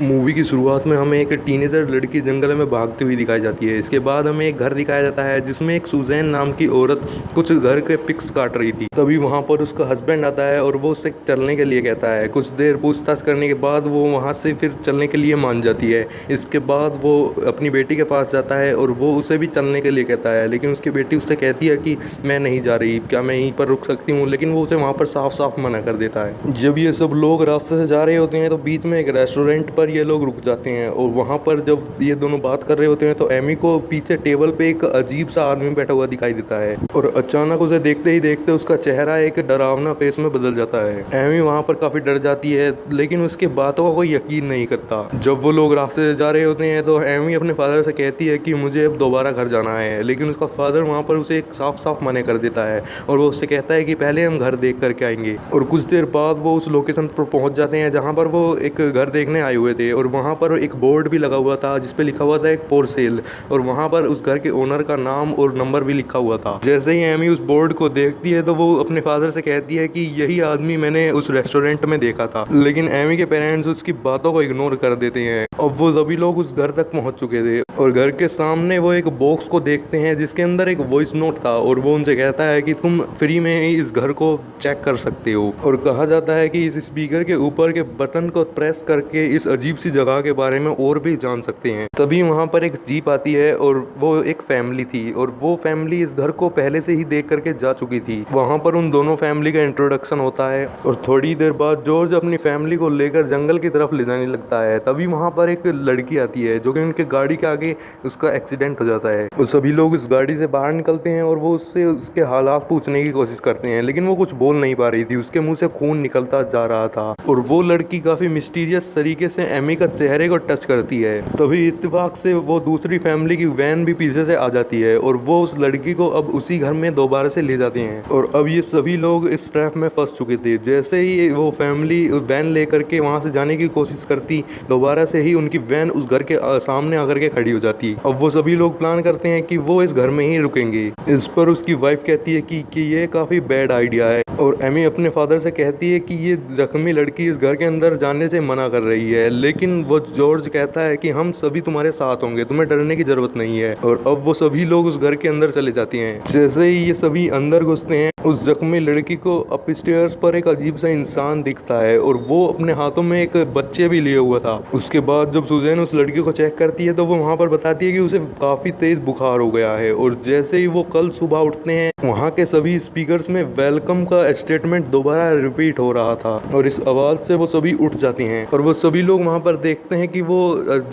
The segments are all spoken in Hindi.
मूवी की शुरुआत में हमें एक टीनेजर लड़की जंगल में भागती हुई दिखाई जाती है। इसके बाद हमें एक घर दिखाया जाता है जिसमें एक सुजैन नाम की औरत कुछ घर के पिक्स काट रही थी। तभी वहां पर उसका हस्बैंड आता है और वो उससे चलने के लिए कहता है। कुछ देर पूछताछ करने के बाद वो वहां से फिर चलने के लिए मान जाती है। इसके बाद वो अपनी बेटी के पास जाता है और वो उसे भी चलने के लिए कहता है, लेकिन उसकी बेटी उससे कहती है कि मैं नहीं जा रही, क्या मैं यहीं पर रुक सकती हूँ, लेकिन वो उसे वहाँ पर साफ साफ मना कर देता है। जब ये सब लोग रास्ते से जा रहे होते हैं तो बीच में एक रेस्टोरेंट पर ये लोग रुक जाते हैं और वहाँ पर जब ये दोनों बात कर रहे होते हैं तो एमी को पीछे टेबल पे एक अजीब सा आदमी बैठा हुआ दिखाई देता है और अचानक उसे देखते ही देखते उसका चेहरा एक डरावना फेस में बदल जाता है। एमी वहाँ पर काफी डर जाती है, लेकिन उसके बातों का कोई यकीन नहीं करता। जब वो लोग रास्ते से जा रहे होते हैं तो एमी अपने फादर से कहती है कि मुझे अब दोबारा घर जाना है, लेकिन उसका फादर वहाँ पर उसे एक साफ साफ मना कर देता है और वो उससे कहता है कि पहले हम घर देख करके आएंगे। और कुछ देर बाद वो उस लोकेशन पर पहुंच जाते हैं जहाँ पर वो एक घर देखने आए हुए थे और वहाँ पर एक बोर्ड भी लगा हुआ था जिसपे लिखा हुआ था एक फॉर सेल, और वहाँ पर उस घर के ओनर का नाम और नंबर भी लिखा हुआ था। जैसे ही एमी उस बोर्ड को देखती है तो वो अपने फादर से कहती है कि यही आदमी मैंने उस रेस्टोरेंट में देखा था, लेकिन एमी के पेरेंट्स उसकी बातों को इग्नोर कर देते हैं। अब वो सभी लोग उस घर तक पहुंच चुके थे और घर के सामने वो एक बॉक्स को देखते हैं जिसके अंदर एक वॉइस नोट था और वो उनसे कहता है कि तुम फ्री में ही इस घर को चेक कर सकते हो। और कहा जाता है कि इस स्पीकर के ऊपर के बटन को प्रेस करके इस अजीब सी जगह के बारे में और भी जान सकते हैं। तभी वहां पर एक जीप आती है और वो एक फैमिली थी और वो फैमिली इस घर को पहले से ही देख करके जा चुकी थी। वहां पर उन दोनों फैमिली का इंट्रोडक्शन होता है और थोड़ी देर बाद जॉर्ज अपनी फैमिली को लेकर जंगल की तरफ ले जाने लगता है। तभी वहां पर एक लड़की आती है जो कि उनके गाड़ी के आगे उसका एक्सीडेंट हो जाता है और सभी लोग उस गाड़ी से बाहर निकलते हैं और वो उससे उसके हालात पूछने की कोशिश करते हैं, लेकिन वो कुछ बोल नहीं पा रही थी, उसके मुंह से खून निकलता जा रहा था। और वो लड़की काफी मिस्टीरियस तरीके से एमी का चेहरे को टच करती है। तभी इत्तेफाक से वो दूसरी फैमिली की वैन भी पीछे से आ जाती है और वो उस लड़की को अब उसी घर में दोबारा से ले जाते हैं। और अब ये सभी लोग इस ट्रैप में फंस चुके थे। जैसे ही वो फैमिली वैन लेकर के वहां से जाने की कोशिश करती, दोबारा से ही उनकी वैन उस घर के सामने आकर के खड़ी हो जाती। अब वो सभी लोग प्लान करते हैं कि वो इस घर में ही रुकेंगे। इस पर उसकी वाइफ कहती है कि ये काफी बैड आइडिया है और एमी अपने फादर से कहती है कि ये जख्मी लड़की इस घर के अंदर जाने से मना कर रही है, लेकिन वो जॉर्ज कहता है कि हम सभी तुम्हारे साथ होंगे, तुम्हें डरने की जरूरत नहीं है। और अब वो सभी लोग उस घर के अंदर चले जाते हैं। जैसे ही ये सभी अंदर घुसते हैं उस जख्मी लड़की को अपस्टेयर्स पर एक अजीब सा इंसान दिखता है और वो अपने हाथों में एक बच्चे भी लिए हुआ था। उसके बाद जब सुजैन उस लड़की को चेक करती है तो वो वहाँ पर बताती है कि उसे काफी तेज बुखार हो गया है और जैसे ही वो कल सुबह उठते हैं वहाँ के सभी स्पीकर्स में वेलकम का स्टेटमेंट दोबारा रिपीट हो रहा था और इस आवाज से वो सभी उठ जाते हैं और वो सभी लोग वहाँ पर देखते हैं कि वो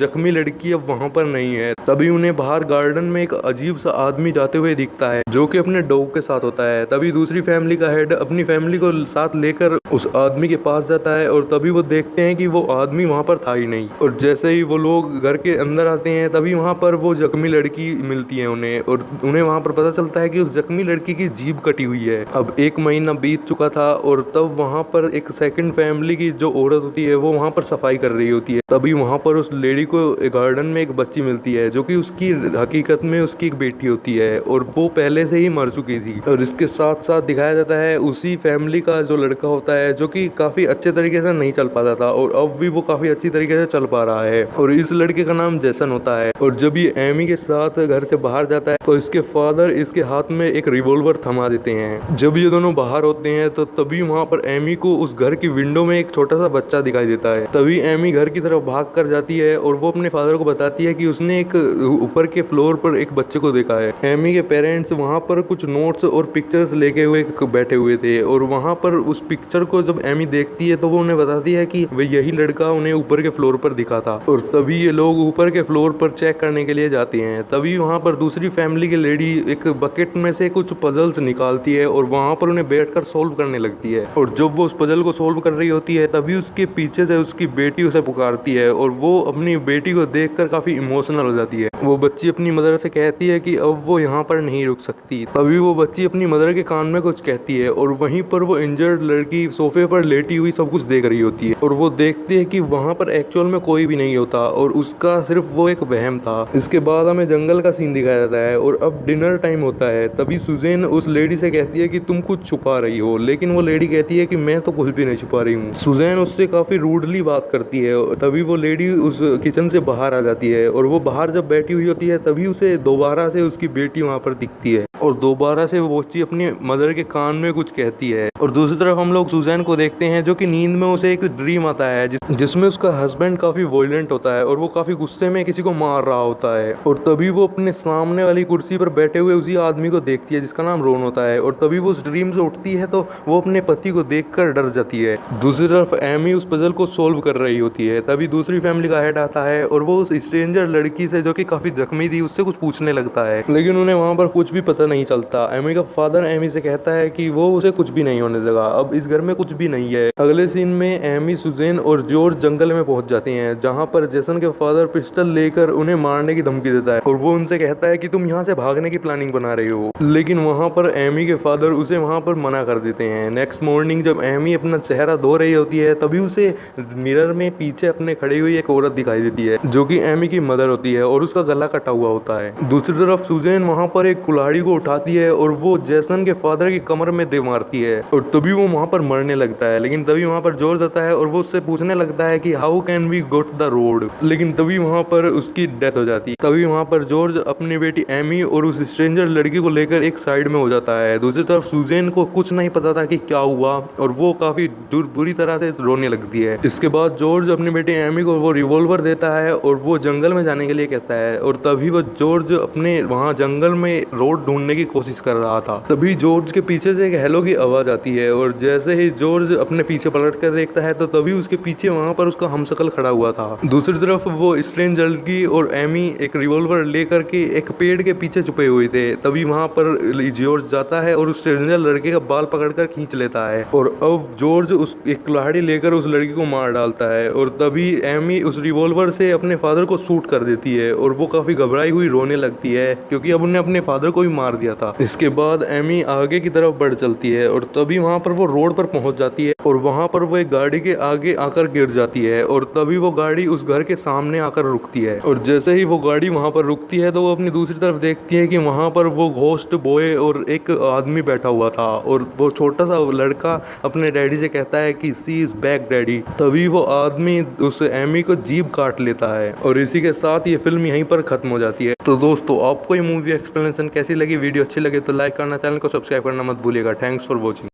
जख्मी लड़की अब वहाँ पर नहीं है। तभी उन्हें बाहर गार्डन में एक अजीब सा आदमी जाते हुए दिखता है जो कि अपने डॉग के साथ होता है। तभी दूसरी फैमिली का हेड अपनी फैमिली को साथ लेकर उस आदमी के पास जाता है और तभी वो देखते हैं कि वो आदमी वहाँ पर था ही नहीं। और जैसे ही वो लोग घर के अंदर आते हैं तभी वहाँ पर वो जख्मी लड़की मिलती है उन्हें और उन्हें वहाँ पर पता चलता है कि उस जख्मी लड़की की जीभ कटी हुई है। अब 1 महीना बीत चुका था और तब वहाँ पर एक सेकंड फैमिली की जो औरत होती है वो वहाँ पर सफाई कर रही होती है। तभी वहाँ पर उस लेडी को गार्डन में एक बच्ची मिलती है जो कि उसकी हकीकत में उसकी एक बेटी होती है और वो पहले से ही मर चुकी थी। और इसके साथ साथ दिखाया जाता है उसी फैमिली का जो लड़का होता है जो कि काफी अच्छे तरीके से नहीं चल पाता था और अब भी वो काफी अच्छी तरीके से चल पा रहा है और इस लड़के का नाम जैसन होता है। और जब ये एमी के साथ घर से बाहर जाता है तो इसके फादर इसके हाथ में एक रिवॉल्वर थमा देते हैं। जब ये दोनों बाहर होते हैं तो तभी वहाँ पर एमी को उस घर की विंडो में एक छोटा सा बच्चा दिखाई देता है। तभी एमी घर की तरफ भाग कर जाती है और वो अपने फादर को बताती है कि उसने एक ऊपर के फ्लोर पर एक बच्चे को देखा है। एमी के पेरेंट्स वहाँ पर कुछ नोट्स और पिक्चर्स लेके हुए बैठे हुए थे और वहाँ पर उस पिक्चर को जब एमी देखती है तो वो उन्हें बताती है कि वह यही लड़का उन्हें ऊपर के फ्लोर पर दिखा था। और तभी ये लोग ऊपर के फ्लोर पर चेक करने के लिए जाते हैं। तभी वहाँ पर दूसरी फैमिली की लेडी एक बकेट में से कुछ पजल्स निकालती है और वहाँ पर उन्हें बैठकर सोल्व करने लगती है। और जब वो उस पजल को सोल्व कर रही होती है तभी उसके पीछे से उसकी बेटी उसे पुकारती है और वो अपनी बेटी को देखकर काफी इमोशनल हो जाती है। वो बच्ची अपनी मदर से कहती है कि अब वो यहाँ पर नहीं रुक सकती। तभी वो बच्ची अपनी मदर के कान में कुछ कहती है और वहीं पर वो इंजर्ड लड़की सोफे पर लेटी हुई सब कुछ देख रही होती है और वो देखती है कि वहाँ पर एक्चुअल में कोई भी नहीं होता और उसका सिर्फ वो एक वहम था। इसके बाद हमें जंगल का सीन दिखाया जाता है और अब डिनर टाइम होता है। तभी सुजैन सुजैन उस लेडी से कहती है कि तुम कुछ छुपा रही हो, लेकिन वो लेडी कहती है कि मैं तो कुछ भी नहीं छुपा रही हूँ। सुजैन उससे काफी रूडली बात करती है। तभी वो लेडी उस किचन से बाहर आ जाती है और वो बाहर जब बैठी हुई होती है तभी उसे दोबारा से उसकी बेटी वहाँ पर दिखती है और दोबारा से वो बच्ची अपनी मदर के कान में कुछ कहती है। और दूसरी तरफ हम लोग सुजैन को देखते हैं जो कि नींद में उसे एक ड्रीम आता है जिसमें उसका हस्बैंड काफी वॉयलेंट होता है और वो काफी गुस्से में किसी को मार रहा होता है। और तभी वो अपने सामने वाली कुर्सी पर बैठे हुए उसी आदमी को देखती है जिसका नाम रोन होता है। और तभी वो उस ड्रीम से उठती है तो वो अपने पति को देखकर डर जाती है। दूसरी तरफ एमी उस पजल को सोल्व कर रही होती है। तभी दूसरी फैमिली का हेड आता है और वो उस स्ट्रेंजर लड़की से जो कि काफी जख्मी थी उससे कुछ पूछने लगता है, लेकिन उन्हें वहां पर कुछ भी पता नहीं चलता। एमी का फादर एमी से कहता है कि वो उसे कुछ भी नहीं होने देगा, अब इस घर में कुछ भी नहीं है। अगले सीन में एमी, सुजैन और जॉर्ज जंगल में पहुंच जाते हैं जहां पर जेसन के फादर पिस्टल लेकर उन्हें मारने की धमकी देता है और वो उनसे कहता है कि तुम यहाँ से भागने की प्लानिंग बना रहे हो, लेकिन वहां पर एमी के फादर उसे वहां पर मना कर देते हैं। नेक्स्ट मॉर्निंग जब एमी अपना चेहरा धो रही होती है तभी उसे मिरर में पीछे अपने खड़ी हुई एक औरत दिखाई देती है जो कि एमी की मदर होती है और उसका गला कटा हुआ होता है। दूसरी तरफ सुजैन वहां पर एक कुल्हाड़ी को उठाती है और वो जेसन के फादर की कमर में दे मारती है और तभी वो वहां पर मरने लगता है। लेकिन तभी वहां पर जॉर्ज आता है और वो उससे पूछने लगता है कि how can we go to the road, लेकिन तभी वहां पर उसकी डेथ हो जाती है। तभी वहां पर जॉर्ज अपनी बेटी एमी और उस स्ट्रेंजर लड़की को लेकर एक साइड में हो जाता है। दूसरी तरफ सुजैन को कुछ नहीं पता था कि क्या हुआ और वो काफी बुरी तरह से रोने लगती है। इसके बाद जॉर्ज अपनी बेटी एमी को वो रिवॉल्वर देता है और वो जंगल में जाने के लिए कहता है। और तभी वो जॉर्ज अपने वहां जंगल में रोड ढूंढने की कोशिश कर रहा था। तभी जॉर्ज के पीछे से एक हेलो की आवाज आती है और जैसे ही जॉर्ज अपने पीछे पलट कर देखता है तो तभी उसके पीछे वहां पर उसका हमशक्ल खड़ा हुआ था। दूसरी तरफ वो स्ट्रेंज लड़की और एमी एक रिवॉल्वर लेकर के एक पेड़ के पीछे छुपे हुए थे। तभी वहां पर जॉर्ज जाता है और उस स्ट्रेंजर लड़के का बाल पकड़कर खींच लेता है और अब जॉर्ज उस एक कुल्हाड़ी लेकर उस लड़की को मार डालता है। और तभी एमी उस रिवॉल्वर से अपने फादर को शूट कर देती है और वो काफी घबराई हुई रोने लगती है क्योंकि अब उन्हें अपने फादर को भी मार दिया था। इसके बाद एमी आगे की तरफ बढ़ चलती है और तभी वहां पर वो रोड पर पहुंच जाती है और वहां पर वो एक गाड़ी के आगे आकर गिर जाती है और तभी वो गाड़ी उस घर के सामने आकर रुकती है। और जैसे ही वो गाड़ी वहां पर रुकती है तो वो अपनी दूसरी तरफ देखती है कि वहां पर वो घोस्ट बॉय और एक आदमी बैठा हुआ था और वो छोटा सा लड़का अपने डैडी से कहता है कि सी इज बैक डैडी। तभी वो आदमी उस एमी को जीभ काट लेता है और इसी के साथ ये फिल्म यहीं पर खत्म हो जाती है। तो दोस्तों आपको ये मूवी एक्सप्लेनेशन कैसी लगी? वीडियो अच्छी लगे तो लाइक करना, चैनल को सब्सक्राइब करना मत भूलिएगा। Thanks for watching.